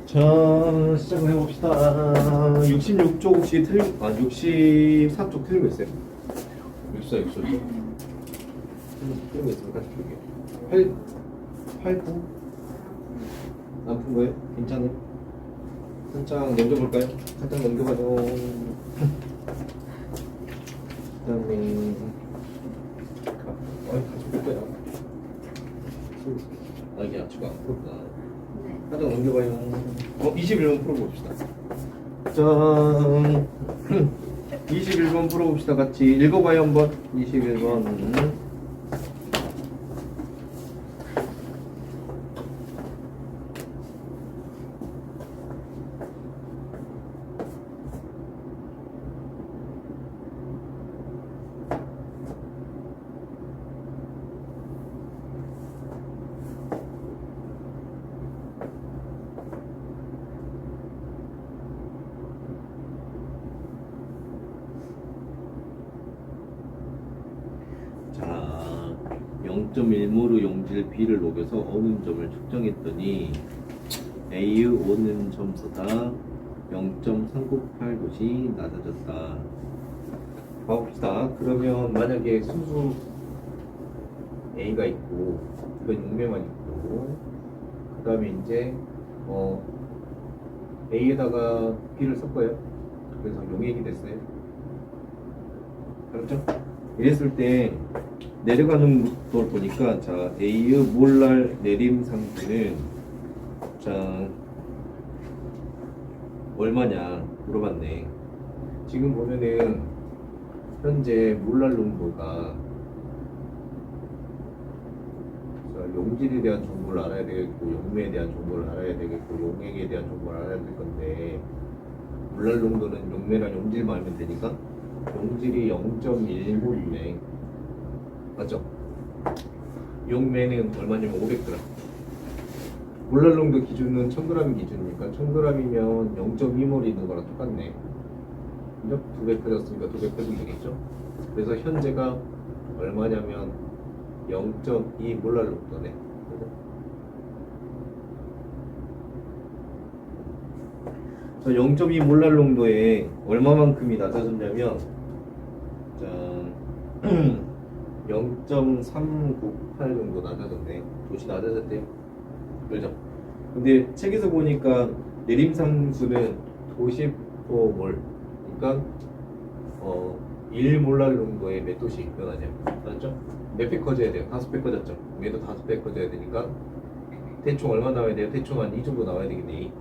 자, 시작을 해봅시다. 66쪽 혹시 틀린, 64쪽 틀린 거 있어요? 64, 65쪽? 틀린 거 있으면 같이 풀게요. 8, 9? 안 푼 거예요? 괜찮아요? 살짝 넘겨볼까요? 살짝 넘겨봐요. 그 다음에, 같이 풀 거야. 이게 아치가 안 풀었구나. 살짝 넘겨봐요. 21번 풀어봅시다. 짠. 21번 풀어봅시다. 같이 읽어봐요 한번. 21번. 자, 0.1모르 용질 B를 녹여서 어는 점을 측정했더니 A의 오는 점보다 0.398도씩 낮아졌다. 봐봅시다. 그러면 만약에 수수 A가 있고 이건 용매만 있고 그 다음에 이제 A에다가 B를 섞어요. 그래서 용액이 됐어요. 그렇죠? 이랬을 때 내려가는 걸 보니까 자 A의 몰랄 내림 상수는 자 얼마냐 물어봤네. 지금 보면은 현재 몰랄 농도가 자, 용질에 대한 정보를 알아야 되겠고 용매에 대한 정보를 알아야 되겠고 용액에 대한 정보를 알아야 될 건데 몰랄 농도는 용매랑 용질만 알면 되니까 용질이 0.1몰이네. 맞죠? 용매는 얼마냐면 500g. 몰랄 농도 기준은 1000g 기준이니까 1000g이면 0.2몰 있는 거랑 똑같네. 그죠? 2배 커졌으니까 2배 커지면 되겠죠? 그래서 현재가 얼마냐면 0.2 몰랄 농도네. 자, 0.2 몰랄 농도에 얼마만큼이 낮아졌냐면 자 0.398 정도 낮아졌네. 도시 낮아졌대요. 그죠? 근데 책에서 보니까 내림상수는 90몰 그러니까 1몰랄 정도의 몇 도씩 변하냐. 맞죠? 몇 배 커져야 돼요? 5배 커졌죠? 얘도 5배 커져야 되니까 대충 얼마 나와야 돼요? 대충 한 2 정도 나와야 되겠네.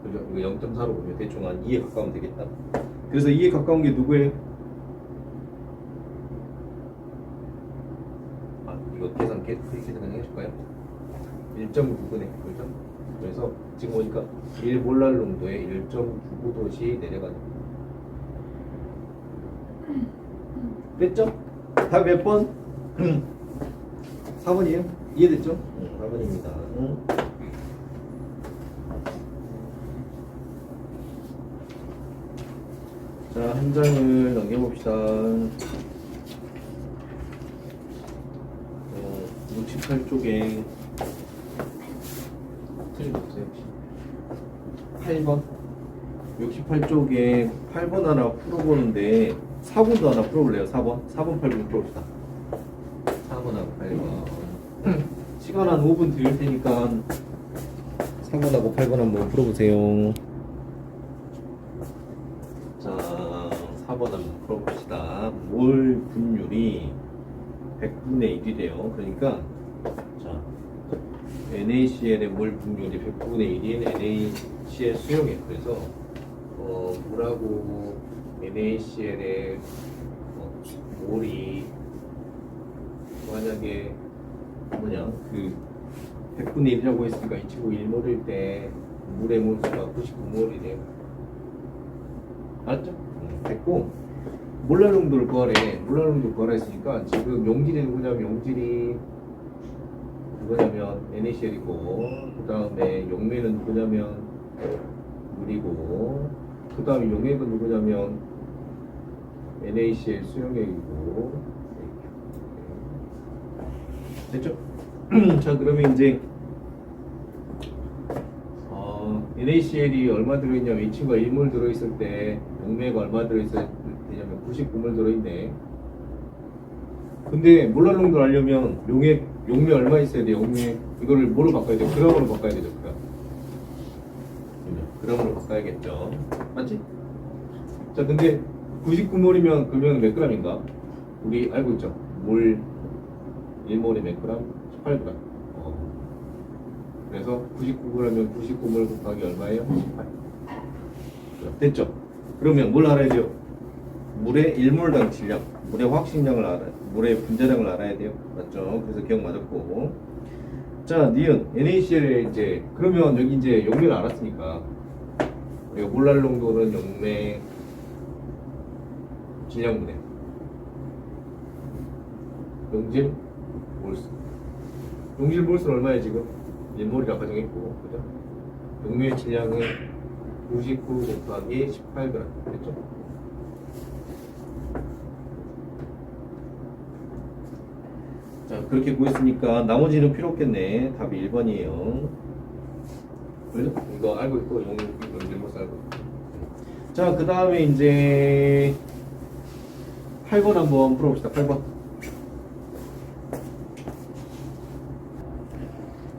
그죠? 이거 0.4로 보면 대충 한 2에 가까우면 되겠다. 그래서 2에 가까운 게 누구예요? 이거 계산 해줄까요? 1.9분의 그죠? 그래서 지금 보니까 1몰랄 농도에 1.99도씩 내려가는 됐죠? 답 몇 번? 4번이에요? 이해됐죠? 4번입니다. 자, 한 장을 넘겨봅시다. 68쪽에 틀려주세요. 8번 68쪽에 8번 하나 풀어보는데 4번도 하나 풀어볼래요. 4번 8번 풀어봅시다. 4번하고 8번 시간 한 5분 드릴 테니까 4번하고 8번 한번 풀어보세요. 자, 4번 한번 풀어봅시다. 몰 분율이 100분의 1이래요. 그러니까 자 NaCl의 몰 분율이 100분의 1인 NaCl 수용액. 그래서 물하고 NaCl의 몰이 만약에 뭐냐 그 100분의 1이라고 했으니까 이 친구 1몰일 때 물의 몰수가 99몰이래요. 알았죠? 됐고 몰랄 농도를 구하래. 몰랄 농도 구하라 했으니까 지금 용질이 누구냐면 용질이 누구냐면 NaCl이고 그 다음에 용매는 누구냐면 물이고 그 다음에 용액은 누구냐면 NaCl 수용액이고 됐죠? 자 그러면 이제 NaCl이 얼마 들어있냐면 이 친구가 1몰 들어있을 때 용매가 얼마 들어있어야 되냐면 99몰 들어있네. 근데 몰랄 농도를 알려면 용매 얼마 있어야 돼? 용매 이거를 뭐로 바꿔야 돼? 그램으로 바꿔야 되죠. 그램으로 바꿔야겠죠. 맞지? 자, 근데 99몰이면 그러면 몇 g인가? 우리 알고 있죠? 몰 1몰에 몇 g? 18g. 그래서 99g이면 99몰 곱하기 얼마예요? 18. 됐죠? 그러면 뭘 알아야 돼요? 물의 1몰당 질량, 물의 확식량을 알아야, 물의 분자량을 알아야 돼요. 맞죠? 그래서 기억 맞았고. 자, 니은 NaCl에 이제 그러면 여기 이제 용매를 알았으니까 우리가 몰랄 농도는 용매 질량분해 용질 몰수. 용질 몰수는 얼마야 지금? 1몰이라 가정했고, 그죠? 용매의 질량은 99 곱하기 18g 됐죠? 자, 그렇게 구했으니까 나머지는 필요 없겠네. 답이 1번이에요. 그죠? 이거 알고 있고 용질 몰수 알고 있고. 자, 그 다음에 이제 8번 한번 풀어봅시다. 8번.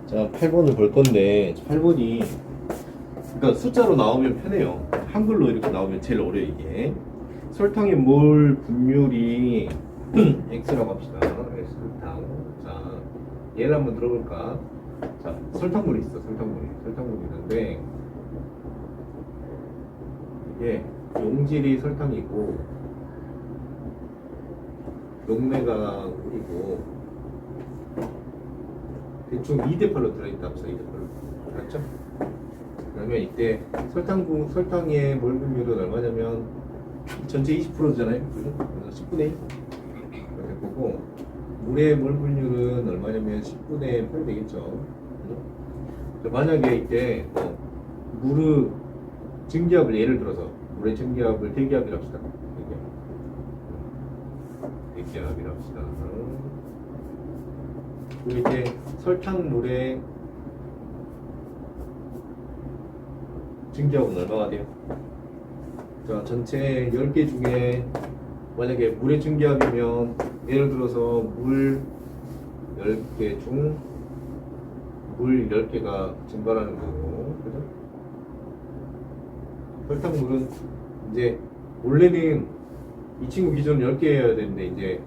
자, 8번을 볼 건데 8번이 그러니까 숫자로 나오면 편해요. 한글로 이렇게 나오면 제일 어려워 이게. 설탕의 몰 분율이 X라고 합시다. 설탕. 자, 얘를 한번 들어볼까? 자, 설탕물이 있어. 설탕물이 있는데 이게 용질이 설탕이고 용매가 물이고 대충 2대8로 들어있다 합시다. 2대8로. 맞죠? 그러면 이때 설탕의 몰 분율은 얼마냐면 전체 20%잖아요. 그죠? 그래서 10분의 1 이렇게 보고 물의 몰 분율은 얼마냐면 10분의 8 되겠죠. 그죠? 만약에 이때 물의 증기압을 예를 들어서 물의 증기압을 대기압이라 합시다. 대기압이라 합시다. 그 밑에 설탕물의 증기압은 얼마가 돼요? 자, 전체 10개 중에 만약에 물의 증기압이면 예를 들어서 물 10개 중 물 10개가 증발하는 거고, 그죠? 설탕물은 이제 원래는 이 친구 기준 10개여야 되는데 이제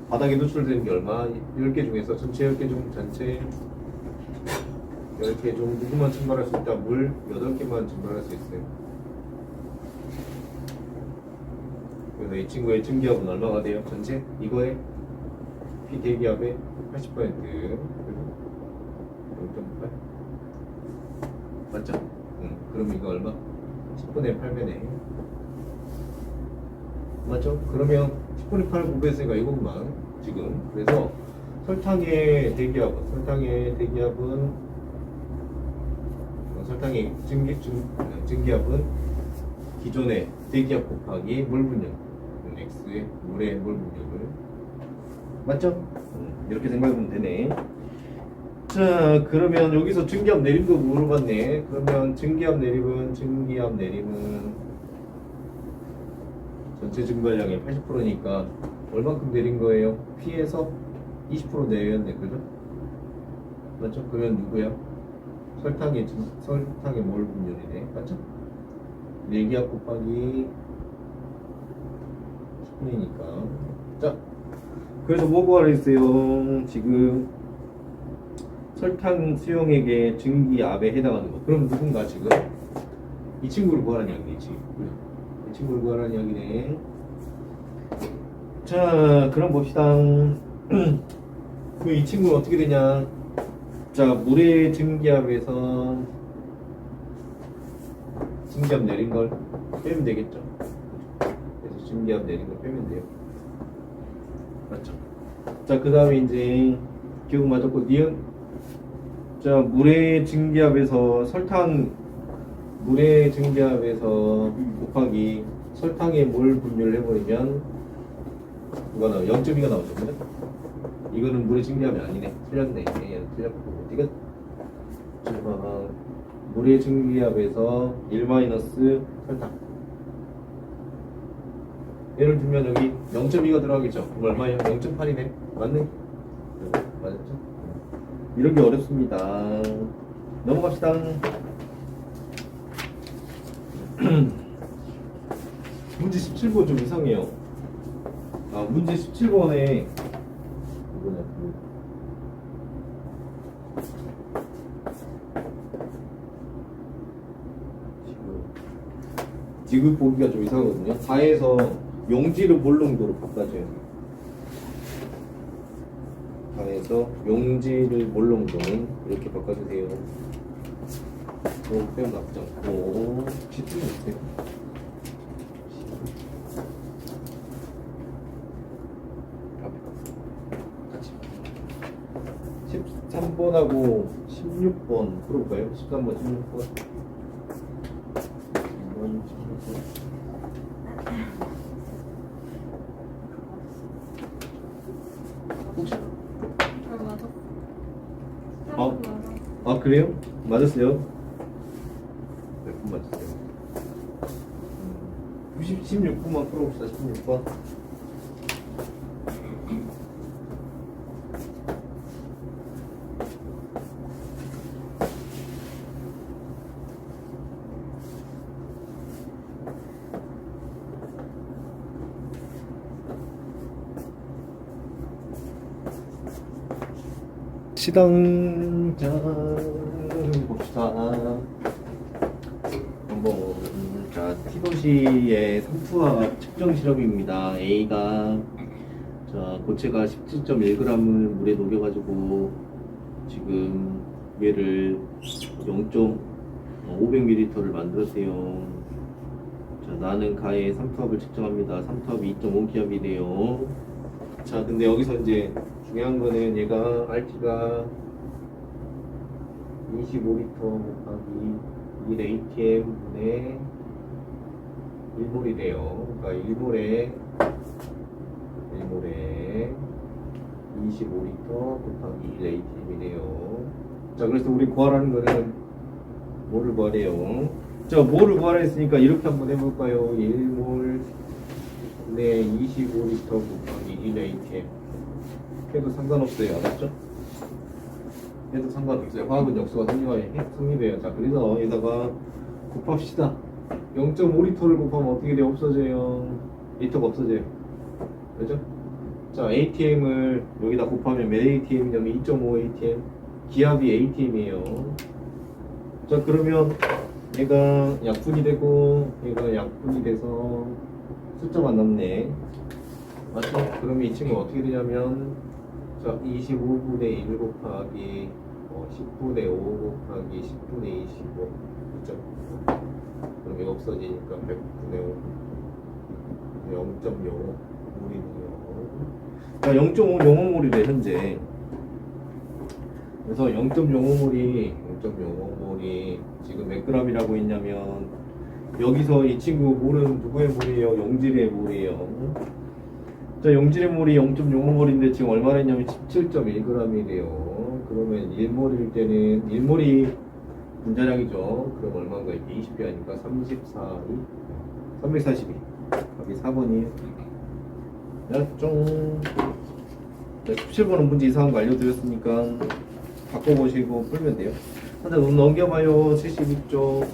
바닥에 노출되는 게 얼마? 10개 중에서 전체 10개 중 전체 10개 중 누구만 증발할 수 있다? 물 8개만 증발할 수 있어요. 그래서 이 친구의 증기압은 얼마가 돼요? 전체 이거의 P 대기압의 80% 0.8 맞죠? 그럼 이거 얼마? 10분의 8배네. 맞죠? 그러면 10분의 8 구배했으니까 이것만 지금. 그래서 설탕의 증기압은 기존의 대기압 곱하기 물 분율 X의 물의 몰 분율을 맞죠? 이렇게 생각하면 되네. 자, 그러면 여기서 증기압 내림도 물어봤네. 그러면 증기압 내림은 전체 증발량의 80%니까 얼만큼 내린 거예요? P에서 20% 내렸네, 그죠? 맞죠? 그러면 누구야? 설탕의 몰 분율이네, 맞죠? 내기압 곱하기 10분이니까. 자, 그래서 뭐 구하라 했어요? 지금 설탕 수용액의 증기압에 해당하는 거. 그럼 누군가 지금 이 친구를 구하라는 이야기지. 이 친구를 구하라는 이야기네. 자, 그럼 봅시다. 그럼 이 친구는 어떻게 되냐? 자, 물의 증기압에서 증기압 내린 걸 빼면 되겠죠. 그래서 증기압 내린 걸 빼면 돼요. 맞죠? 자, 그 다음에 이제 기억 맞았고, 니은. 자, 물의 증기압에서 곱하기 설탕의 몰 분율을 해버리면 누가 나와? 0.2가 나오죠, 그죠? 이거는 물의 증기압이 아니네. 틀렸네. 얘는 틀렸고. 이거 물의 증기압에서 1 마이너스 설탕. 예를 들면 여기 0.2가 들어가겠죠. 그럼 얼마예요? 0.8이네. 맞네? 맞았죠? 이런 게 어렵습니다. 넘어갑시다. 문제 17번 좀 이상해요. 아, 문제 17번에 이거냐, 지금 보기가 좀 이상하거든요. 4에서 용지를 몰롱도로 바꿔줘요. 4에서 용지를 몰롱도는 이렇게 바꿔주세요. 빼면 나쁘지 않고 시트는 어때요? 같이 13번하고 16번 풀어볼까요? 13번, 16번. 16번. 혹시? 아 그래요? 맞았어요? 몇 분 맞았어요? 16분만 풀어봅시다. 16번. 시당장 봅시다. 한번 자 T도시의 삼투압 측정 실험입니다. A가 자 고체가 17.1g을 물에 녹여가지고 지금 얘를 0.500ml를 만들었대요. 자 나는 가의 삼투압을 측정합니다. 삼투압이 2.5기압이래요. 자 근데 여기서 이제 중요한 거는 얘가 RT가 25L 곱하기 1atm분의 1몰이래요. 그러니까 1몰에 25L 곱하기 1atm이래요. 자 그래서 우리 구하라는 거는 뭐를 구하래요? 자 뭐를 구하라 했으니까 이렇게 한번 해볼까요? 1몰 네 25L 곱하기 1atm 해도 상관없어요. 알았죠? 해도 상관없어요. 화학은 역수가 성립해요. 자, 그래서 여기다가 곱합시다. 0.5L를 곱하면 어떻게 돼요? 없어져요. 리터가 없어져요. 그죠? 자, ATM을 여기다 곱하면 몇 ATM이냐면 2.5 ATM. 기압이 ATM이에요. 자, 그러면 얘가 약분이 되고 얘가 약분이 돼서 숫자가 남네. 맞죠? 그러면 이 친구가 어떻게 되냐면 자, 25분의 1 곱하기 10분의 5 곱하기 10분의 25 그죠? 그럼 이거 없어지니까 100분의 5 0.05몰이네요. 자, 0.5몰이래 현재. 그래서 0.05몰이 지금 몇 g이라고 했냐면 여기서 이 친구 몰은 누구의 몰이에요? 용질의 몰이에요. 자, 용질의 몰이 0.05몰인데 지금 얼마나 했냐면 17.1g이래요. 그러면 1몰일 때는 1몰이 분자량이죠. 그럼 얼마인가요? 20배 하니까 342 답이 4번이에요. 좀 17번은 문제 이상한 거 알려드렸으니까 바꿔보시고 풀면 돼요. 하나 넘겨봐요. 72쪽.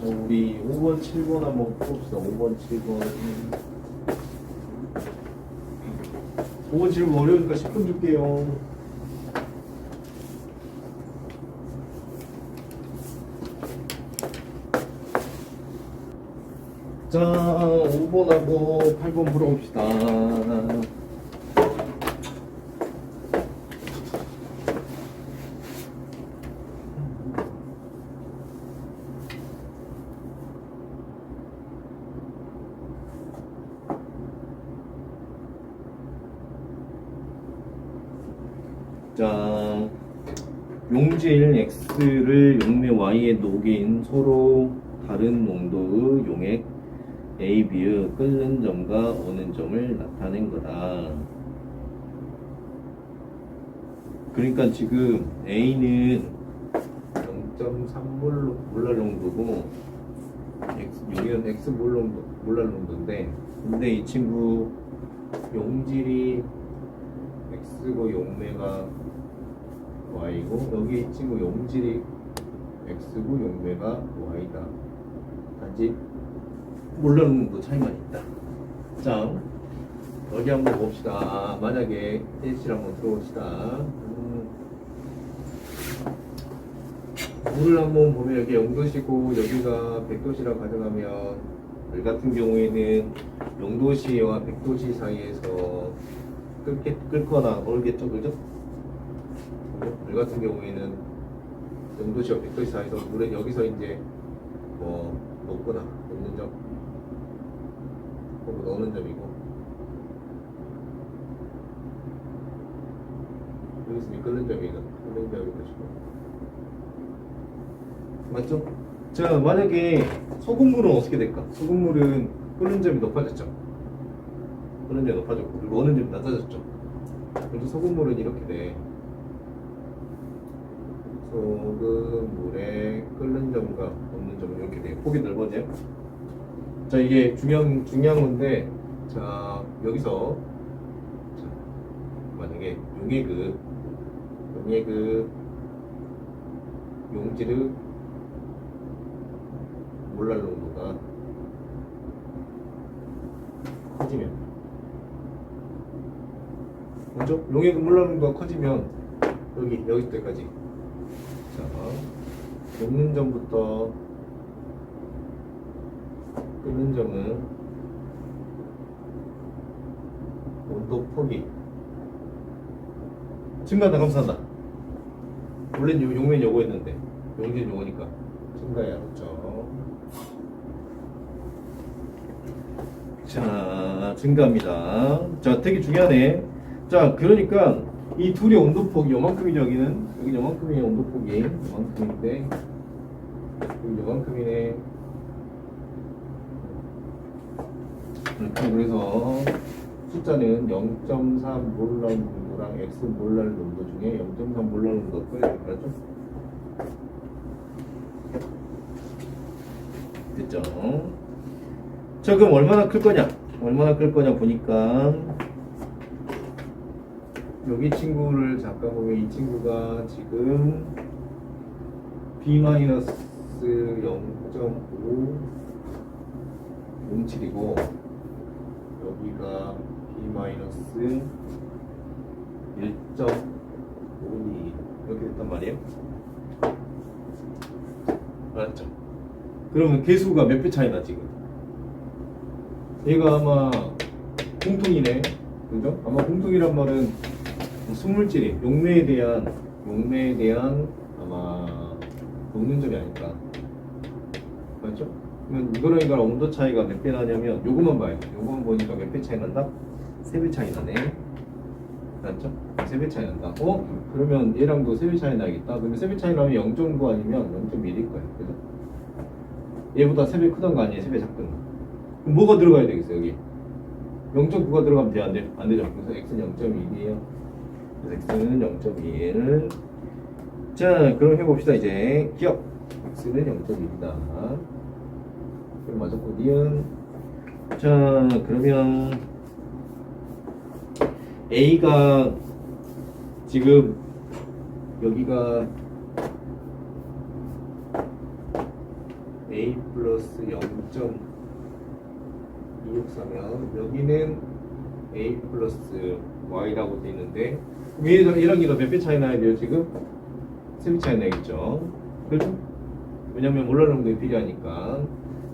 우리 5번, 7번 한번 풀읍시다. 5번, 7번. 5번, 7번 어려우니까 10분 줄게요. 자, 5번하고 8번 풀어봅시다. 자, 용질 X를 용매 Y에 녹인 서로 다른 농도의 용액 A, B의 끓는 점과 오는 점을 나타낸 거다. 그러니까 지금 A는 0.3몰 몰랄 농도고 여기는 X 몰랄 농도인데, 근데 이 친구 용질이 X고 용매가 Y고, 여기 이 친구 용질이 X고 용매가 Y다. 단지 몰랄 농도 차이만 있다. 자, 여기 한번 봅시다. 만약에 H를 한번 들어봅시다. 물을 한번 보면 여기 0도시고 여기가 100도시라고 가정하면, 물 같은 경우에는 0도시와 100도시 사이에서 끓거나 얼겠죠, 그죠? 물 같은 경우에는 0도시와 100도시 사이에서 물에 여기서 이제 뭐 녹거나 녹는 점 혹은 넣는 점이고, 여기서 끓는 점이거든. 끓는 점이 것이고, 맞죠? 자, 만약에 소금물은 어떻게 될까? 소금물은 끓는 점이 높아졌죠. 끓는 점이 높아졌고, 그리고 어는 점이 낮아졌죠. 그래서 소금물은 이렇게 돼. 소금물의 끓는 점과 없는 점은 이렇게 돼. 폭이 넓어져요. 자, 이게 중요한 건데, 자, 여기서 자, 만약에 용액의 용질의 몰랄 농도가 커지면, 먼저 용액의 몰랄 농도가 커지면 여기 때까지, 자, 녹는 점부터 끓는 점은 온도 폭이 증가한다, 감소한다? 원래는 용매는 요거였는데 용질은 요거니까 증가해야 하죠. 자, 증가합니다. 자, 되게 중요하네. 자, 그러니까 이 둘의 온도폭이 요만큼이죠. 여기 요만큼이에요. 온도폭이 요만큼인데 여기 요만큼이네. 그래서 숫자는 0.3 몰랄 농도랑 X 몰랄 농도 중에 0.3 몰랄 농도가 커야 될 거죠. 됐죠? 자, 그럼 얼마나 클 거냐? 보니까 여기 친구를 잠깐 보면 이 친구가 지금 B-0.5 07이고 여기가 B-1.52 이렇게 됐단 말이에요. 알았죠? 그러면 개수가 몇 배 차이나 지금? 얘가 아마 공통이네, 그죠? 아마 공통이란 말은 순물질이 용매에 대한 아마 녹는 점이 아닐까, 맞죠? 그러면 이거랑 온도 차이가 몇 배 나냐면 요것만 봐요. 요것만 보니까 몇 배 차이 난다? 3배 차이 나네. 맞죠? 3배 차이 난다. 그러면 얘랑도 3배 차이 나겠다. 그러면 3배 차이 나면 0.9 아니면 0.1일 거예요. 그죠? 얘보다 3배 크던 거 아니에요? 3배 작던 거. 그럼 뭐가 들어가야 되겠어요, 여기? 0.9가 들어가면 돼요? 안 되죠? 그래서 x는 0.1이에요. 그래서 x는 0.1. 자, 그럼 해봅시다, 이제. 기억. x는 0.1이다. 그럼 맞았고, 니은. 자, 그러면 a가 지금 여기가 a 플러스 0.264면 여기는 a 플러스 y라고 되어 있는데, 얘랑 얘가 몇 배 차이 나야 돼요? 지금 3배 차이 나겠죠. 그렇죠? 왜냐면 몰랄 농도에 필요하니까.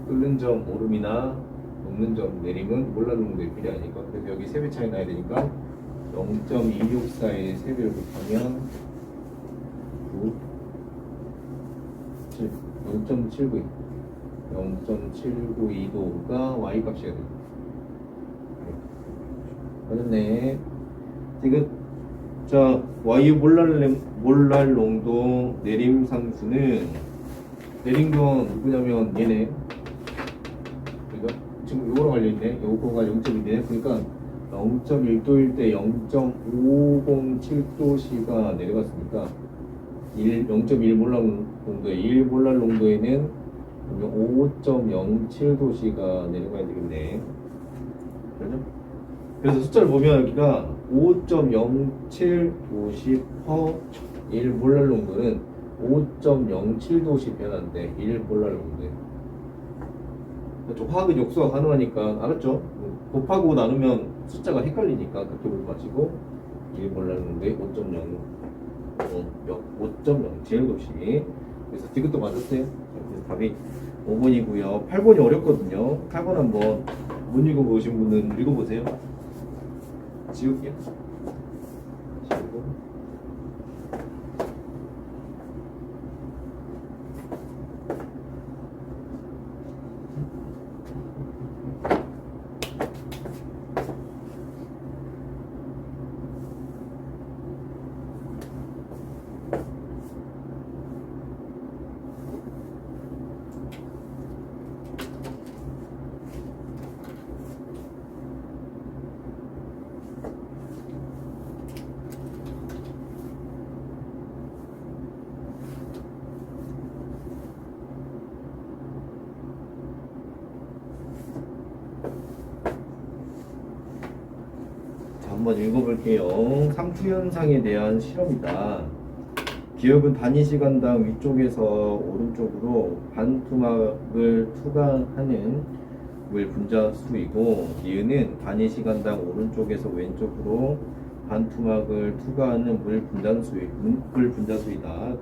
끓는 점 오름이나 녹는 점 내림은 몰랄 농도에 필요하니까. 그래서 여기 3배 차이 나야 되니까 0.264에 3배를 곱하면 0.792도가 y 값이어야 돼. 맞았네. 지금 자, y 몰랄 농도 내림 상수는, 내린 건 누구냐면 얘네. 그죠? 지금 요거랑 관련있네. 요거가 0.2네. 그러니까 0.1도일 때 0.507도씨가 내려갔으니까 0.1몰랄 농도에 1몰랄 농도에는 5.07도씨가 내려가야 되겠네. 그죠? 그래서 숫자를 보면 여기가 5.07도씨 퍼 1몰랄 농도는 5.07도씨 변화인데 1몰랄 농도에. 화학은 역수가 가능하니까 알았죠? 곱하고 나누면 숫자가 헷갈리니까 그렇게 보지 마시고 1몰랄 농도에 5.07도씨. 그래서 디귿도 맞았어요. 그래서 답이 5번이고요. 8번이 어렵거든요. 8번 한번 못 읽어보신 분은 읽어보세요. 지울게요. 지우고. 한번 읽어볼게요. 상투현상에 대한 실험이다. 기억은 단위 시간당 위쪽에서 오른쪽으로 반투막을 투과하는 물 분자수이고, 니은은 단위 시간당 오른쪽에서 왼쪽으로 반투막을 투과하는 물 분자수이다.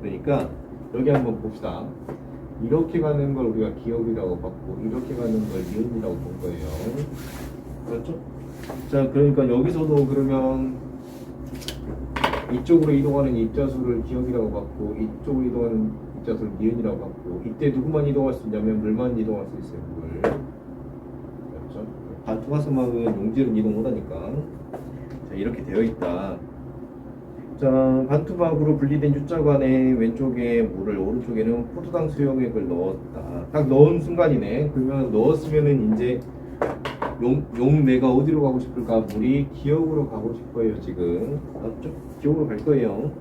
그러니까 여기 한번 봅시다. 이렇게 가는 걸 우리가 기억이라고 봤고, 이렇게 가는 걸 니은이라고 본 거예요. 그렇죠? 자, 그러니까 여기서도 그러면 이쪽으로 이동하는 입자수를 기억이라고 봤고, 이쪽으로 이동하는 입자수를 니은이라고 봤고, 이때 누구만 이동할 수 있냐면 물만 이동할 수 있어요. 물. 그렇죠? 반투과수막은 용질은 이동 못하니까. 자, 이렇게 되어 있다. 자, 반투막으로 분리된 U자관의 왼쪽에 물을, 오른쪽에는 포도당 수용액을 넣었다. 딱 넣은 순간이네. 그러면 넣었으면은 이제 용 내가 어디로 가고 싶을까? 물이 기억으로 가고 싶어요. 지금 맞죠? 기억으로 갈 거예요.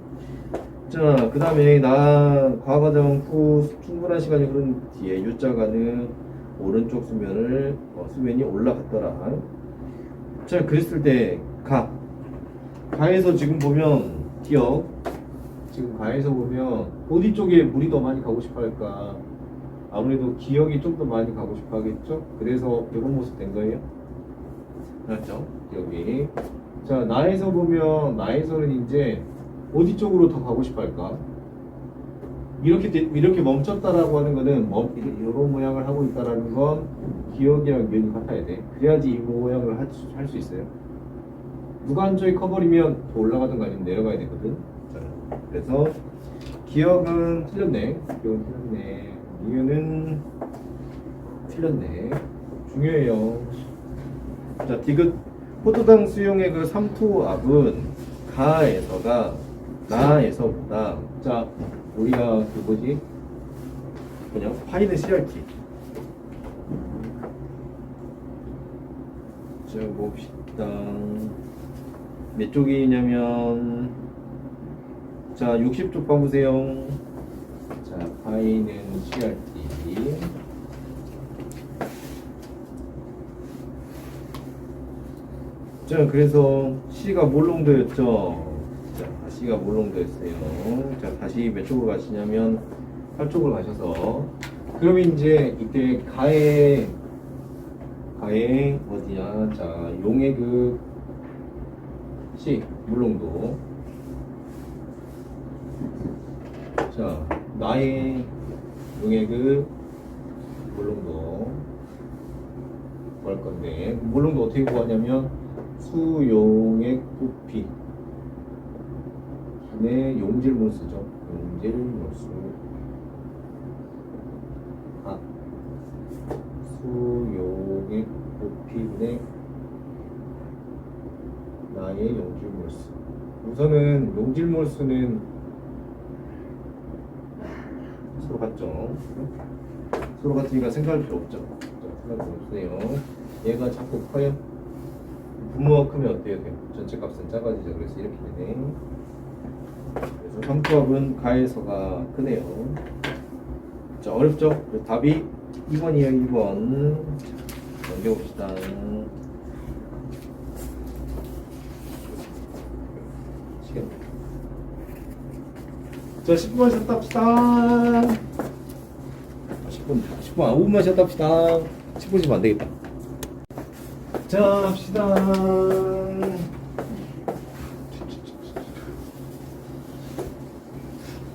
자, 그 다음에 과과정 후 충분한 시간이 흐른 뒤에 U자관은 오른쪽 수면이 올라갔더라. 자, 그랬을 때 가에서 지금 보면 기억, 지금 가에서 보면 어디 쪽에 물이 더 많이 가고 싶어 할까? 아무래도 기억이 좀 더 많이 가고 싶어 하겠죠? 그래서 이런 모습 된 거예요. 맞죠? 기억이. 자, 나에서 보면, 나에서는 이제 어디 쪽으로 더 가고 싶어 할까? 이렇게 멈췄다라고 하는 거는 이런 모양을 하고 있다라는 건 기억이랑 면이 같아야 돼. 그래야지 이 모양을 할 수 있어요. 누가 한쪽이 커버리면 더 올라가든가 아니면 내려가야 되거든. 자, 그래서 기억은 틀렸네. 기억은 틀렸네. 이유는 틀렸네. 중요해요. 자, 디귿 포도당 수용의 그 삼투압은 가에서가 나에서보다, 자, 우리가 그 뭐지? 그냥 파이는 CRT. 자, 봅시다. 몇 쪽이냐면, 자, 60쪽 봐보세요. 자, 파이는 CRT. 자, 그래서 C가 몰롱도였죠. 자, C가 몰롱도였어요. 자, 다시 몇 쪽으로 가시냐면 8쪽으로 가셔서, 그러면 이제 이때 가에 어디야? 자, 용의 그 C 몰롱도. 자, 나의 용의 그 몰롱도 구할 건데, 몰롱도 어떻게 구하냐면 수용액 부피 분의 용질몰수죠. 용질몰수. 수용액 부피 분의 나의 용질몰수. 우선은 용질몰수는 서로 같죠. 서로 같으니까 생각할 필요 없죠. 생각할 필요 없어요. 얘가 자꾸 커요. 분모가 크면 어떻게 돼요? 전체 값은 작아지죠. 그래서 이렇게 되네. 그래서 상수합은 가에서가 크네요. 자, 어렵죠? 그래서 답이 2번이에요. 2번. 넘겨봅시다. 시간. 자, 10분 쉬었다 합시다. 10분, 5분만 쉬었다 합시다. 10분 쉬면 안 되겠다. 자, 합시다.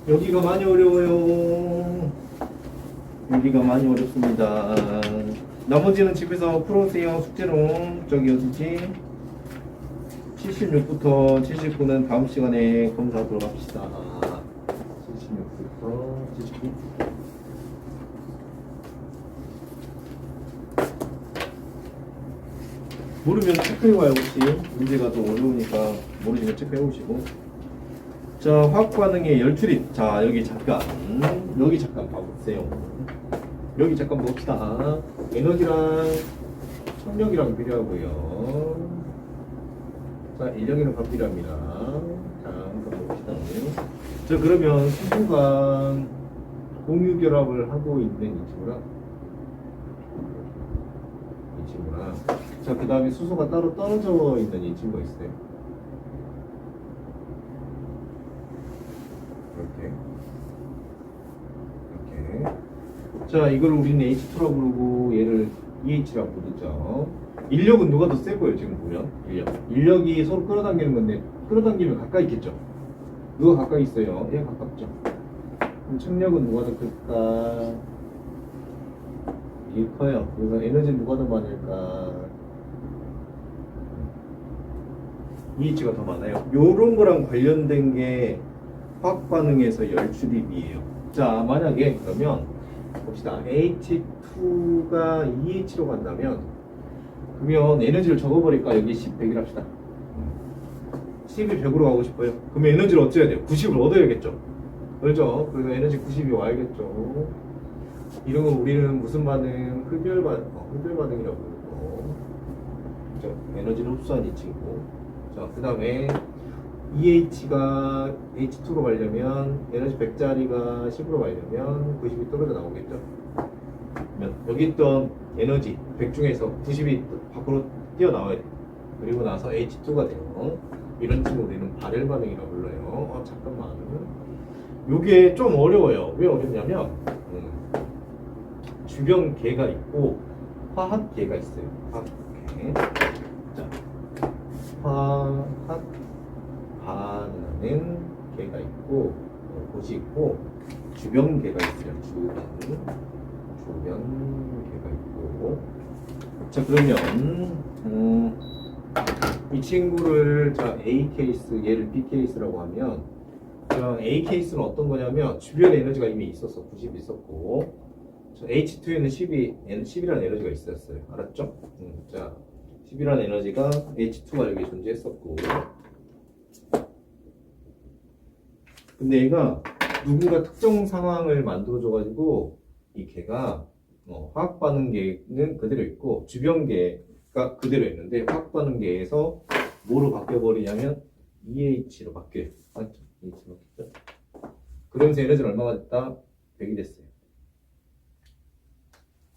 여기가 많이 어려워요. 여기가 많이 어렵습니다. 나머지는 집에서 풀어오세요. 숙제로. 저기 어디지? 76부터 79는 다음 시간에 검사하도록 합시다. 76부터 79. 모르면 체크해와요. 혹시 문제가 좀 어려우니까 모르시면 체크해오시고. 자, 화학 반응의 열출입. 자, 여기 잠깐 봐보세요. 여기 잠깐 봅시다. 에너지랑 청력이랑 필요하고요. 자, 인력이랑 반필요합니다. 자, 한번 봅시다. 자, 그러면 수소가 공유 결합을 하고 있는 이 친구랑 자, 그 다음에 수소가 따로 떨어져 있는 이 친구가 있어요. 이렇게. 자, 이걸 우리는 H2라고 부르고 얘를 EH라고 부르죠. 인력은 누가 더 세 보여요? 지금 보면 인력이 서로 끌어당기는 건데 끌어당기면 가까이 있겠죠. 누가 가까이 있어요? 얘가 가깝죠. 그럼 청력은 누가 더 클까? 이게 커요. 그래서 에너지는 누가 더 많을까? EH가 더 많아요. 요런 거랑 관련된 게 화학 반응에서 열출입이에요. 자, 만약에 그러면 봅시다. H2가 EH로 간다면 그러면 에너지를 적어버릴까? 여기 10, 100을 합시다. 10이 100으로 가고 싶어요. 그러면 에너지를 어찌해야 돼요? 90을 얻어야겠죠. 그렇죠? 그래서 에너지 90이 와야겠죠. 이런 거 우리는 무슨 반응? 흡열 반응이라고 부르고. 그렇죠? 에너지를 흡수한 이 친구. 자, 그 다음에 EH가 H2로 가려면 에너지 100짜리가 10으로 가려면 90이 떨어져 나오겠죠. 그러면 여기 있던 에너지 100 중에서 90이 밖으로 뛰어나와야 돼요. 그리고 나서 H2가 돼요. 이런 친구 우리는 발열 반응이라고 불러요. 잠깐만. 요게 좀 어려워요. 왜 어렵냐면 주변계가 있고 화합계가 있어요. 화합계. 자, 화합 반응하는 계가 있고 곳이 있고 주변계가 있어요. 주변계가 있고. 자, 그러면 이 친구를 자 A 케이스, 얘를 B 케이스라고 하면 자, A 케이스는 어떤 거냐면 주변에 에너지가 이미 있었어. 90이 있었고 H2에는 10이라는 에너지가 있었어요. 알았죠? 자, 10이라는 에너지가 H2가 여기 존재했었고 근데 얘가 누군가 특정 상황을 만들어줘가지고 이 개가 화학 반응계는 그대로 있고 주변계가 그대로 있는데 화학 반응계에서 뭐로 바뀌어버리냐면 EH로 바뀌어요. 맞죠? EH로 바뀌었죠? 그러면서 에너지는 얼마가 됐다? 100이 됐어요.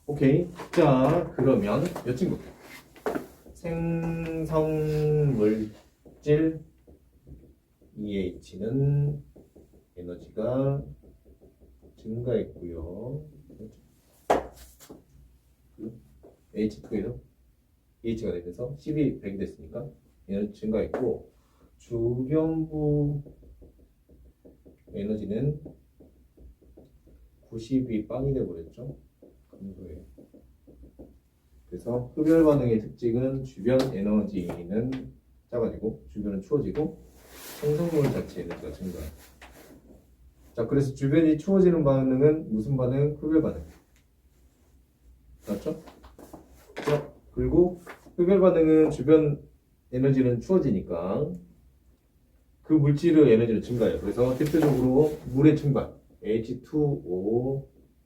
오케이. 자, 그러면 이 친구 생성물질 EH는 에너지가 증가했고요. H2에서 H가 되면서 10이 100이 됐으니까 에너지 증가했고 주변부 에너지는 90이 빵이 돼버렸죠. 감소해요. 그래서 흡열 반응의 특징은 주변 에너지는 작아지고 주변은 추워지고 생성물 자체 에너지가 증가해요. 자, 그래서 주변이 추워지는 반응은 무슨 반응? 흡열 반응. 맞죠? 자, 그리고 흡열 반응은 주변 에너지는 추워지니까 그 물질의 에너지는 증가해요. 그래서 대표적으로 물의 증발, H2O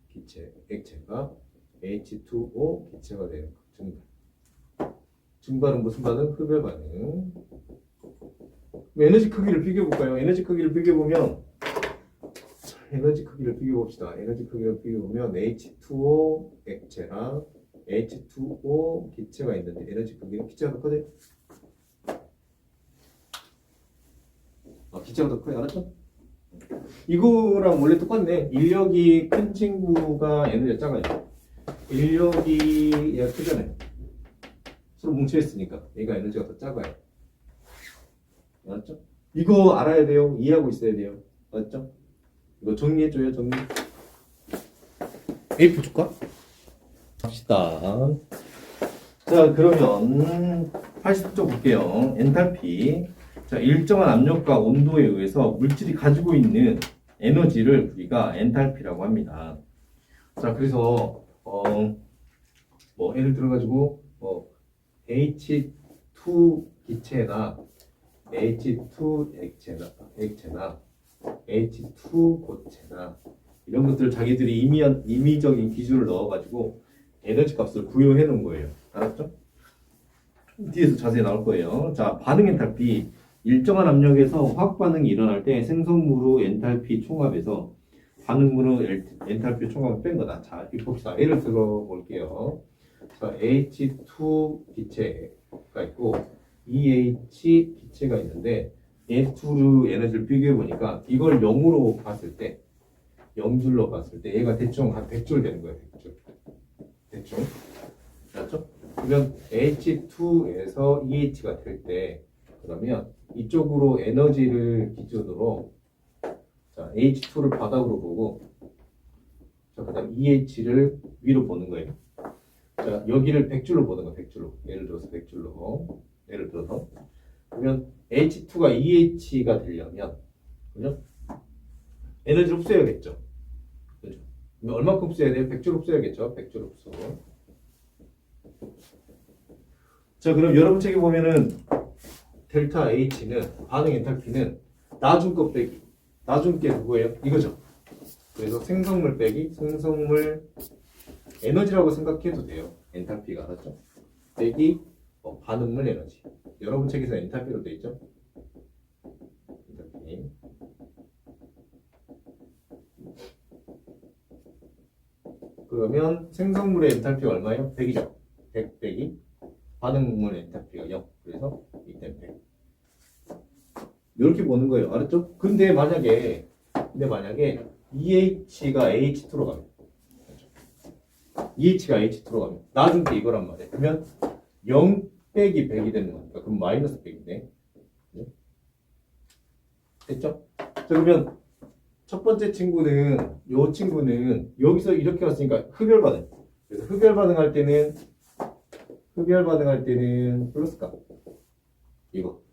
기체, 액체가 H2O 기체가 돼요. 증발. 증발은 무슨 반응? 흡열 반응. 그럼 에너지 크기를 비교해 볼까요? 에너지 크기를 비교해 보면 에너지 크기를 비교해 봅시다. 에너지 크기를 비교해 보면 H2O 액체랑 H2O 기체가 있는데 에너지 크기는 기체가 더 커져요. 기체가 더 커요. 알았죠? 이거랑 원래 똑같네. 인력이 큰 친구가 에너지가 작아요. 인력이 얘가 크잖아요. 서로 뭉쳐있으니까 얘가 에너지가 더 작아요. 알았죠? 이거 알아야 돼요. 이해하고 있어야 돼요. 알았죠? 이거 정리해줘요. 정리. A4 줄까? 합시다. 자, 그러면 80쪽 볼게요. 엔탈피. 자, 일정한 압력과 온도에 의해서 물질이 가지고 있는 에너지를 우리가 엔탈피라고 합니다. 자, 그래서 예를 들어가지고 H2 기체나 H2 액체나 H2 고체나 이런 것들 자기들이 임의적인 기준을 넣어가지고 에너지 값을 구효해 놓은 거예요. 알았죠? 뒤에서 자세히 나올 거예요. 자, 반응 엔탈피. 일정한 압력에서 화학 반응이 일어날 때 생성물의 엔탈피 총합에서 반응물의 엔탈피 총합을 뺀 거다. 자, 이거 봅시다. 예를 들어 볼게요. 자, H2 기체가 있고 EH 기체가 있는데 얘 둘의 에너지를 비교해 보니까 이걸 0으로 봤을 때 0줄로 봤을 때 얘가 대충 한 100줄 되는 거예요. 100줄. 대충. 맞죠? 그러면 H2에서 EH가 될 때 그러면 이쪽으로 에너지를 기준으로 자, H2를 바닥으로 보고 자, 그다음 EH를 위로 보는 거예요. 자, 여기를 100줄로 보는 거예요. 100줄로. 예를 들어서 100줄로. 예를 들어서 그러면 H2가 EH가 되려면 그죠? 에너지를 흡수해야겠죠. 그죠? 그럼 얼마큼 흡수해야 돼요? 100줄 흡수해야겠죠. 100줄 흡수. 자, 그럼 여러분 책에 보면은 델타 H는 반응 엔탈피는 나중 것 빼기. 나중 게 누구예요? 이거죠. 그래서 생성물 빼기 생성물 에너지라고 생각해도 돼요. 엔탈피가 알았죠? 빼기 반응물 에너지. 여러분 책에서 엔탈피로 되어 있죠? 엔탈피. 그러면 생성물의 엔탈피가 얼마예요? 100이죠. 100 빼기 반응물 엔탈피가 0. 그래서 2 100. 이렇게 보는 거예요. 알았죠? 근데 만약에 EH가 H2로 가면 EH가 H2로 가면 나중 게 이거란 말이에요. 그러면 0 빼기 100이 되는 거니까 그럼 마이너스 100이네. 됐죠? 자, 그러면 첫 번째 친구는 요 친구는 여기서 이렇게 왔으니까 흡열 반응. 그래서 흡열 반응할 때는 플러스값. 이거.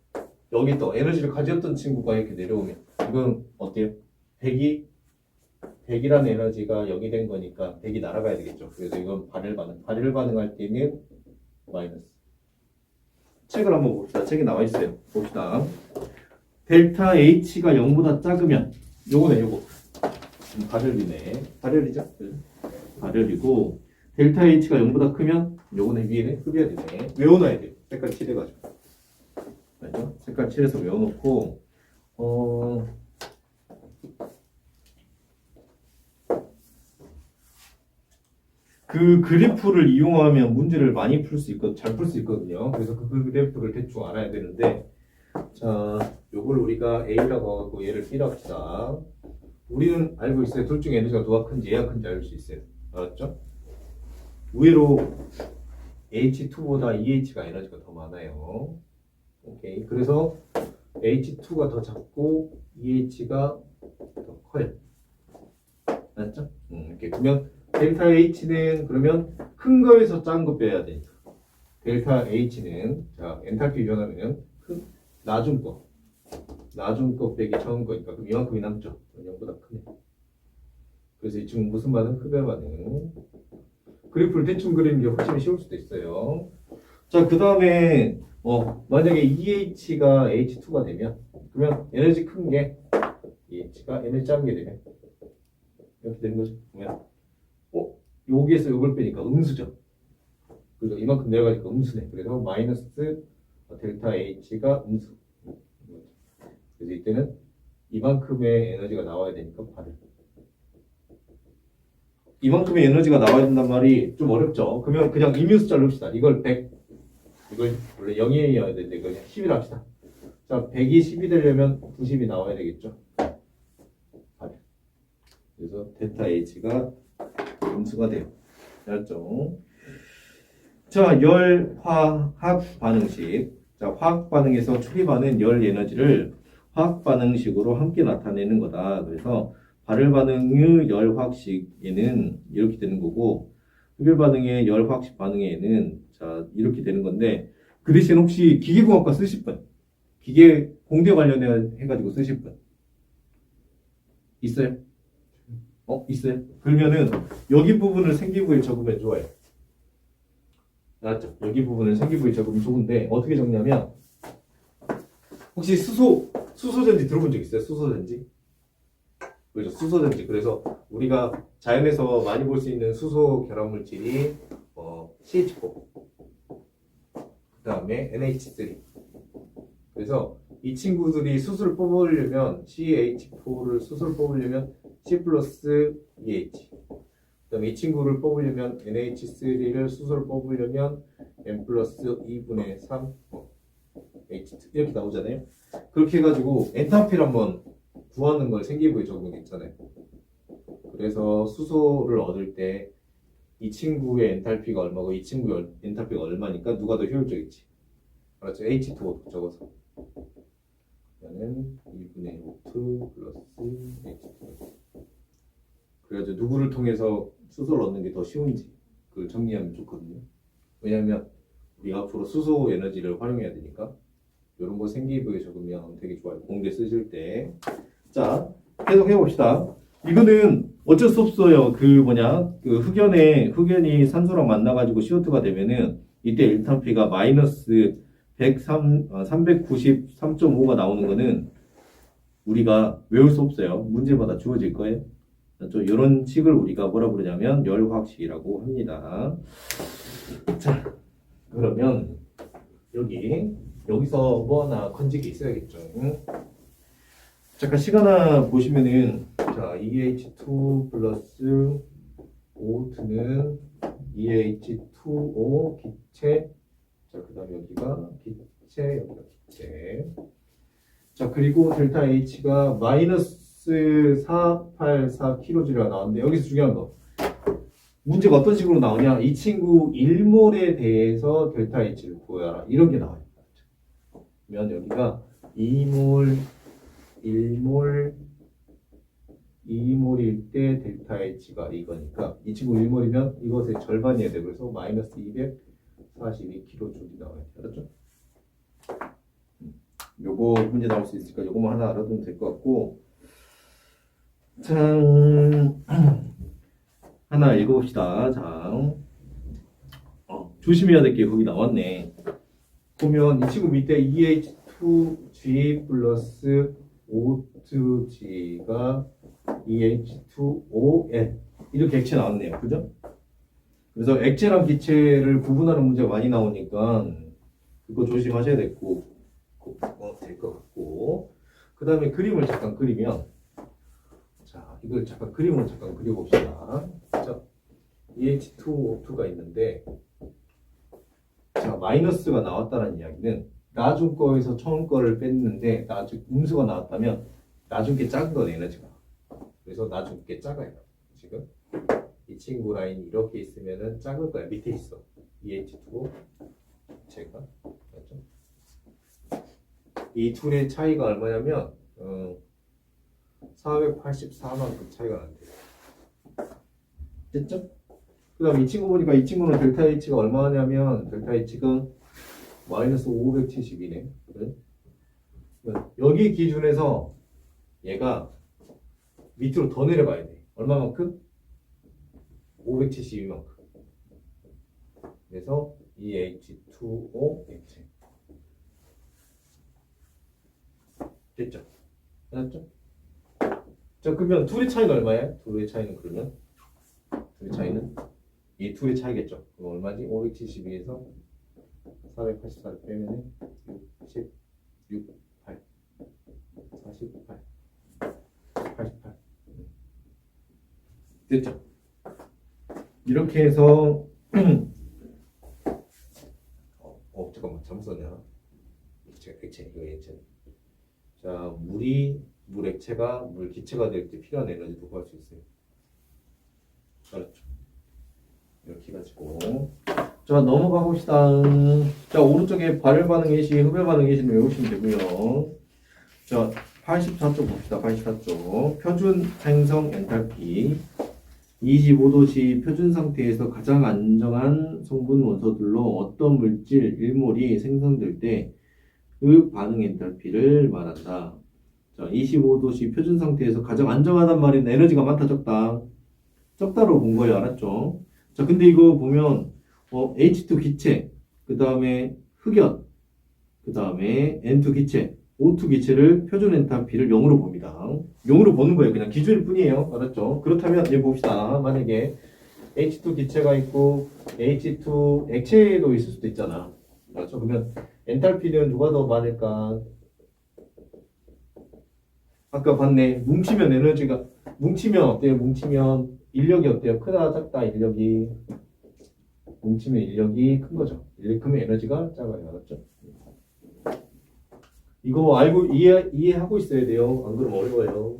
여기 또 에너지를 가졌던 친구가 이렇게 내려오면 이건 어때요? 100이라는 에너지가 0이 된 거니까 100이 날아가야 되겠죠. 그래서 이건 발열 반응할 때는 마이너스. 책을 한번 봅시다. 책에 나와 있어요. 봅시다. 델타 H가 0보다 작으면 요거네 요거. 발열이네. 발열이죠? 발열이고 델타 H가 0보다 크면 요거네 위에는 흡열이네. 외워놔야 돼요. 색깔 칠해가지고. 맞죠? 색깔 칠해서 외워놓고 그 그래프를 이용하면 문제를 많이 풀 수 있고 잘 풀 수 있거든요. 그래서 그 그래프를 대충 알아야 되는데 자, 요걸 우리가 A라고 하고 얘를 B라고 합시다. 우리는 알고 있어요. 둘 중에 에너지가 누가 큰지 얘가 큰지 알 수 있어요. 알았죠? 의외로 H2보다 EH가 에너지가 더 많아요. 오케이. 그래서 H2가 더 작고 EH가 더 커요. 알았죠? 이렇게 보면 델타 H는 그러면 큰 거에서 작은 거 빼야 되니까 델타 H는 자 엔탈피 변화는 나중 거 빼기 적은 거니까 그럼 이만큼이 남죠. 0보다 크네. 그래서 이 친구 무슨 반응? 흡열 반응. 그래프를 대충 그리는 게 훨씬 쉬울 수도 있어요. 자, 그 다음에 만약에 EH가 H2가 되면 그러면 에너지 큰 게 EH가 에너지 작은 게 되면 이렇게 되는 거죠. 그러면 여기에서 이걸 빼니까 음수죠. 그죠? 이만큼 내려가니까 음수네. 그래서 마이너스 델타 H가 음수. 그래서 이때는 이만큼의 에너지가 나와야 되니까 8을. 이만큼의 에너지가 나와야 된단 말이 좀 어렵죠. 그러면 그냥 임의수자를 넣읍시다. 이걸 100, 이걸 원래 0이어야 되는데 이걸 그냥 10이라 합시다. 자, 100이 10이 되려면 90이 나와야 되겠죠. 8. 그래서 델타 H가 음수가 돼요. 알았죠? 자, 열 화학 반응식. 자, 화학 반응에서 초기반은 열 에너지를 화학 반응식으로 함께 나타내는 거다. 그래서 발열 반응의 열 화학식에는 이렇게 되는 거고, 흡열 반응의 열 화학식 반응에는 자, 이렇게 되는 건데, 그 대신 혹시 기계공학과 쓰실 분, 기계 공대 관련해 해가지고 쓰실 분 있어요? 있어요? 그러면은 여기 부분을 생기부에 적으면 좋아요. 알았죠? 여기 부분을 생기부에 적으면 좋은데 어떻게 적냐면 혹시 수소전지 들어본 적 있어요? 수소전지? 그렇죠? 수소전지. 그래서 우리가 자연에서 많이 볼 수 있는 수소 결합 물질이 CH4, 그 다음에 NH3. 그래서 이 친구들이 수소를 뽑으려면 CH4를 수소를 뽑으려면 C 플러스 EH. 그다음에 이 친구를 뽑으려면 NH3를 수소를 뽑으려면 N 플러스 2분의 3 H2 이렇게 나오잖아요. 그렇게 해가지고 엔탈피를 한번 구하는 걸 생기부에 적으면 괜찮아요. 그래서 수소를 얻을 때 이 친구의 엔탈피가 얼마고 이 친구의 엔탈피가 얼마니까 누가 더 효율적이지? 알았죠? H2 적어서 그러면 2분의 2 플러스 H2. 그래가지고 누구를 통해서 수소를 얻는 게 더 쉬운지 그걸 정리하면 좋거든요. 왜냐하면 우리 앞으로 수소 에너지를 활용해야 되니까 이런 거 생기부에 적으면 되게 좋아요. 공대 쓰실 때. 자, 계속 해봅시다. 이거는 어쩔 수 없어요. 그 흑연이 산소랑 만나가지고 CO2가 되면은 이때 일탄피가 마이너스 393.5가 나오는 거는 우리가 외울 수 없어요. 문제마다 주어질 거예요. 이런 식을 우리가 뭐라 부르냐면 열화학식이라고 합니다. 자, 그러면 여기서 뭐 하나 건지게 있어야겠죠. 응? 잠깐 시간을 보시면은 자, EH2 플러스 O2는 EH2O 기체. 자, 그 다음에 여기가 기체, 여기가 기체. 자, 그리고 델타 H가 마이너스 484kJ가 나왔는데 여기서 중요한 거. 문제가 어떤 식으로 나오냐? 이 친구 1몰에 대해서 델타 H를 구해라. 이런 게 나와요. 그러면 여기가 2몰, 1몰, 2몰일 때 델타 H가 이거니까 이 친구 1몰이면 이것의 절반이어야 돼. 그래서 마이너스 242kJ 나와요. 알았죠? 요거 문제 나올 수 있으니까 요거만 하나 알아두면 될 것 같고. 자, 하나 읽어봅시다. 자, 조심해야 될 게 거기 나왔네. 보면 이 친구 밑에 EH2G 플러스 O2G가 EH2ON 이렇게 액체 나왔네요. 그죠? 그래서 액체랑 기체를 구분하는 문제가 많이 나오니까 그거 조심하셔야 될 것 같고. 그 다음에 그림을 잠깐 그리면 자, 이걸 잠깐 그림을 잠깐 그려봅시다. 자, EH2O2가 있는데 자, 마이너스가 나왔다는 이야기는 나중 거에서 처음 거를 뺐는데 나중 음수가 나왔다면 나중 게 작은 건 에너지가. 그래서 나중 게 작아요. 지금 이 친구 라인이 이렇게 있으면은 작을 거야. 밑에 있어. EH2O 제가 맞죠? 이 둘의 차이가 얼마냐면 484만큼 차이가 난대요. 됐죠? 그 다음 이 친구 보니까 이 친구는 델타 H가 얼마냐면 델타 H가 마이너스 570이네. 그래? 여기 기준에서 얘가 밑으로 더 내려가야 돼. 얼마만큼? 572만큼. 그래서 EH2O 액체. 됐죠? 알았죠? 자, 그러면 둘의 차이는 얼마야? 둘의 차이는 그러면? 둘의 차이는 이 둘의 차이겠죠. 그럼 얼마지? 572에서 484를 빼면은 60, 6, 8, 48, 88. 됐죠? 이렇게 해서 잠깐만 잘못 썼냐? 액체 이거 액체. 자, 물 액체가 물 기체가 될 때 필요한 에너지도 구할 수 있어요. 알았죠? 이렇게 해가지고 자 넘어가 봅시다. 자 오른쪽에 발열 반응 예시, 흡열 반응 예시를 외우시면 되고요. 자 84쪽 봅시다. 84쪽 표준 생성 엔탈피 25도씨 표준 상태에서 가장 안정한 성분 원소들로 어떤 물질 1몰이 생성될 때 그 반응 엔탈피를 말한다. 자 25도씨 표준 상태에서 가장 안정하단 말인 에너지가 많다 적다. 적다로 본 거예요. 알았죠? 자 근데 이거 보면 H2 기체, 그 다음에 흑연, 그 다음에 N2 기체, O2 기체를 표준 엔탈피를 0으로 봅니다. 0으로 보는 거예요. 그냥 기준일 뿐이에요. 알았죠? 그렇다면 얘 봅시다. 만약에 H2 기체가 있고 H2 액체도 있을 수도 있잖아. 알았죠? 그러면 엔탈피는 누가 더 많을까? 아까 봤네. 뭉치면 에너지가 뭉치면 어때요? 뭉치면 인력이 어때요? 크다 작다 인력이 뭉치면 인력이 큰 거죠. 인력이 크면 에너지가 작아요. 알았죠? 이거 알고 이해하고 있어야 돼요. 안 그러면 어려워요.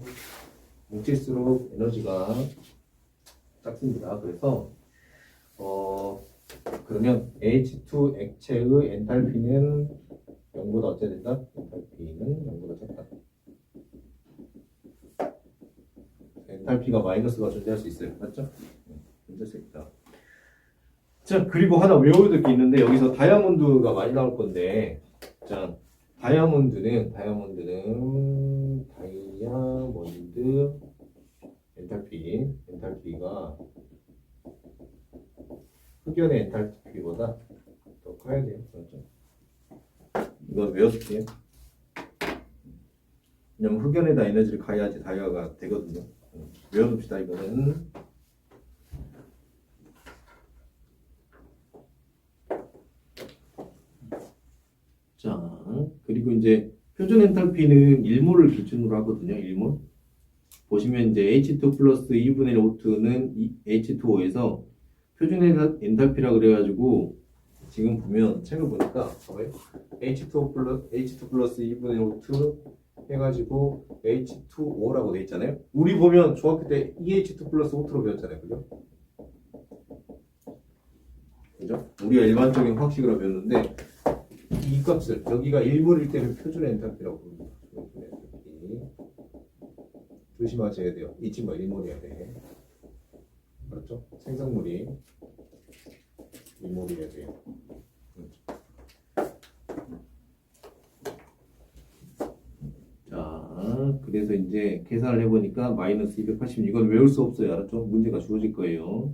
뭉칠수록 에너지가 작습니다. 그래서 그러면 H2 액체의 엔탈피는 0보다 어째야 된다? 엔탈피는 0보다 작다. 엔탈피가 마이너스가 존재할 수 있어요. 맞죠? 존재할 수 있다. 자, 그리고 하나 외워야 될 게 있는데 여기서 다이아몬드가 많이 나올 건데 자, 다이아몬드 엔탈피가 흑연의 엔탈피보다 더 커야 돼요. 그렇죠? 이건 외워줄게요. 왜냐면 흑연에다 에너지를 가해야지 다이아가 되거든요. 외워둡시다. 이거는 자 그리고 이제 표준 엔탈피는 1몰을 기준으로 하거든요. 1몰 보시면 이제 H2 플러스 2분의 1 O2는 H2O에서 표준 엔탈피라 그래가지고 지금 보면 책을 보니까 봐봐요. H2 플러스 2분의 1 O2 해가지고 H2O라고 돼 있잖아요. 우리 보면 중학교 때 EH2 플러스 O2로 배웠잖아요. 그죠? 그죠? 우리가 일반적인 확식으로 배웠는데 이 값을 여기가 1몰일 때는 표준 엔탈피라고 부릅니다. 조심하셔야 돼요. 잊지 마. 1몰이어야 돼. 그렇죠? 생성물이 1몰이어야 돼요. 자, 그래서 이제 계산을 해보니까 마이너스 286. 이건 외울 수 없어요. 알았죠? 문제가 주어질 거예요.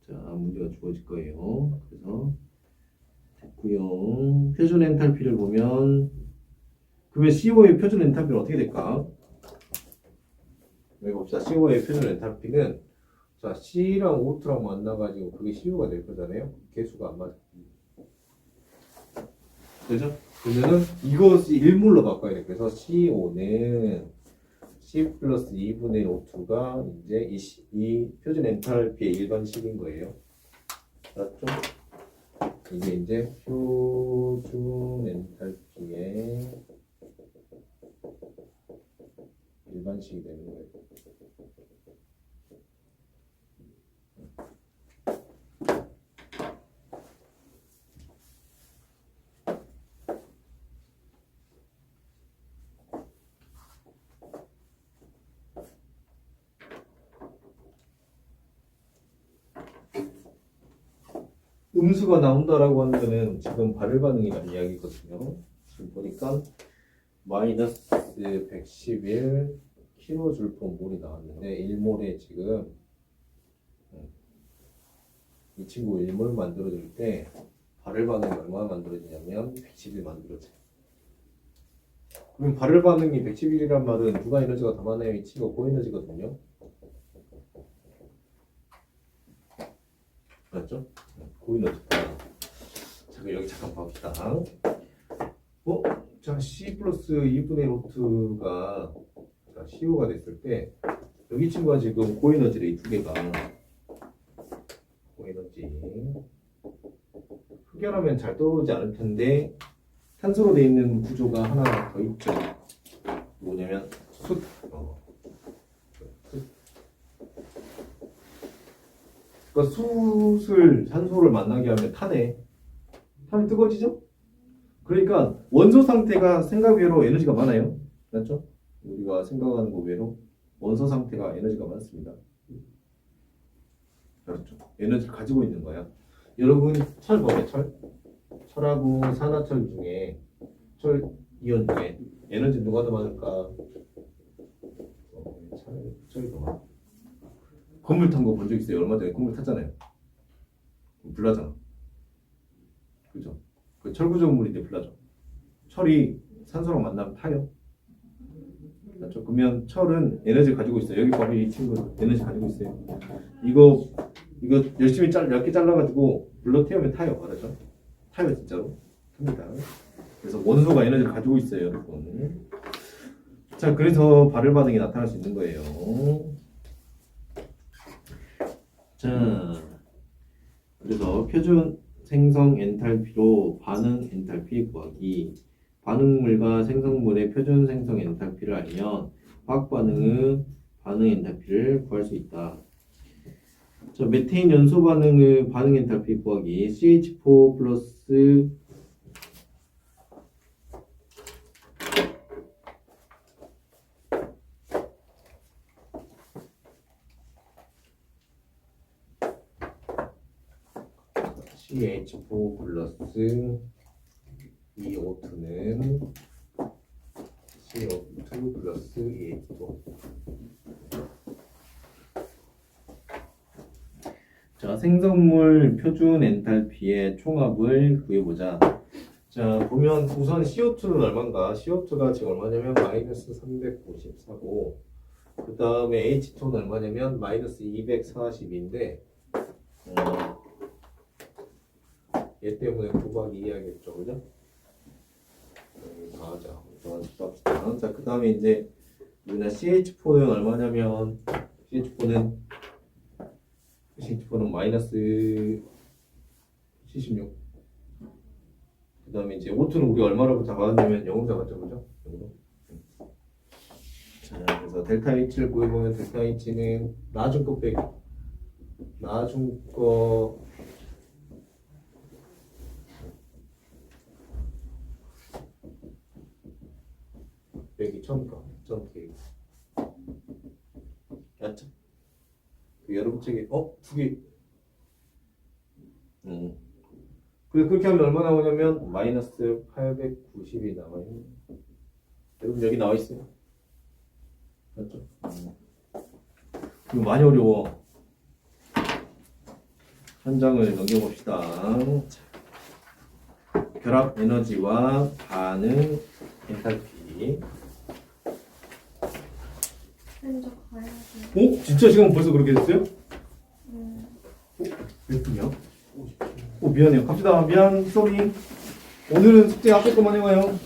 자, 문제가 주어질 거예요. 그래서 됐고요. 표준 엔탈피를 보면 그러면 CO의 표준 엔탈피는 어떻게 될까? 여기 봅시다. CO의 표준 엔탈피는 자 C랑 O2랑 만나가지고 그게 CO가 될 거잖아요. 개수가 안 맞아. 그죠? 그러면은 이것이 1몰로 바꿔야 돼. 그래서 CO는 C 플러스 2분의 O2가 이제 이 표준 엔탈피의 일반식인 거예요. 알았죠? 이게 이제 표준 엔탈피의 일반식이 되는 거예요. 음수가 나온다라고 하는 거는 지금 발열 반응이라는 이야기거든요. 지금 보니까 마이너스 111 kJ/몰이 나왔는데 1몰에 지금 이 친구 1몰 만들어줄 때 발열 반응이 얼마나 만들어지냐면 111 만들어져요. 그럼 발열 반응이 111이란 말은 누가 에너지가 더 많아요? 이 친구가 고에너지거든요. 맞죠? 고에너지다. 자, 그럼 여기 잠깐 봅시다. 자, C 플러스 2분의 루트가 자, CO가 됐을 때 여기 친구가 지금 고에너지래, 이 두 개가. 고에너지. 흡연하면 잘 떠오르지 않을 텐데 탄소로 되어 있는 구조가 하나 더 있죠. 뭐냐면 숯. 그러니까 숯을 산소를 만나게 하면 타네. 타면 뜨거워지죠? 그러니까 원소 상태가 생각 외로 에너지가 많아요. 맞죠? 우리가 생각하는 것 외로 원소 상태가 에너지가 많습니다. 그렇죠? 에너지를 가지고 있는 거야. 여러분 철 뭐예요? 철하고 산화철 중에 철 이온 중에 에너지 누가 더 많을까? 철이 더 많아. 건물 탄 거 본 적 있어요? 얼마 전에 건물 탔잖아요. 불나잖아. 그죠? 그 철구조물인데 불나죠. 철이 산소랑 만나면 타요. 맞죠? 그러면 철은 에너지를 가지고 있어요. 여기 봐봐, 이 친구 에너지 가지고 있어요. 이거 열심히 얇게 잘라가지고 불러 태우면 타요. 알았죠? 타요, 진짜로. 탑니다. 그래서 원소가 에너지를 가지고 있어요, 여러분. 자, 그래서 발열 반응이 나타날 수 있는 거예요. 자, 그래서 표준 생성 엔탈피로 반응 엔탈피 구하기. 반응물과 생성물의 표준 생성 엔탈피를 알면 화학 반응의 반응 엔탈피를 구할 수 있다. 자, 메테인 연소 반응의 반응 엔탈피 구하기. CH4 플러스 CH4 플러스 EO2는 CO2 플러스 EH2. 자, 생성물 표준 엔탈피의 총합을 구해보자. 자, 보면 우선 CO2는 얼마인가? CO2가 지금 얼마냐면 마이너스 394고, 그 다음에 H2는 얼마냐면 마이너스 240인데, 얘 때문에 곱하기 2 해야겠죠, 그죠? 다 하자. 자, 그 다음에 이제 우리가 CH4는 얼마냐면 CH4는 마이너스 76. 그 다음에 이제 O2는 우리 얼마라고 잡았냐면 0으로 잡았죠, 그죠? 0으로. 자, 그래서 델타 H를 구해보면 델타 H는 나중 거 빼기. 나중 거 빼기 처음 거. 처음 빼기. 맞죠? 그 여러분 책에 두 개. 그래서 그렇게 하면 얼마 나오냐면 마이너스 890이 나와요. 여러분 여기 나와 있어요. 맞죠? 이거 많이 어려워. 한 장을 넘겨봅시다. 결합 에너지와 반응 엔탈피. 먼저 가야지. 진짜 시간 벌써 그렇게 됐어요? 몇 분이야? 미안해요. 갑시다. 미안, 쏘리. 오늘은 숙제 앞에 것만 해와요.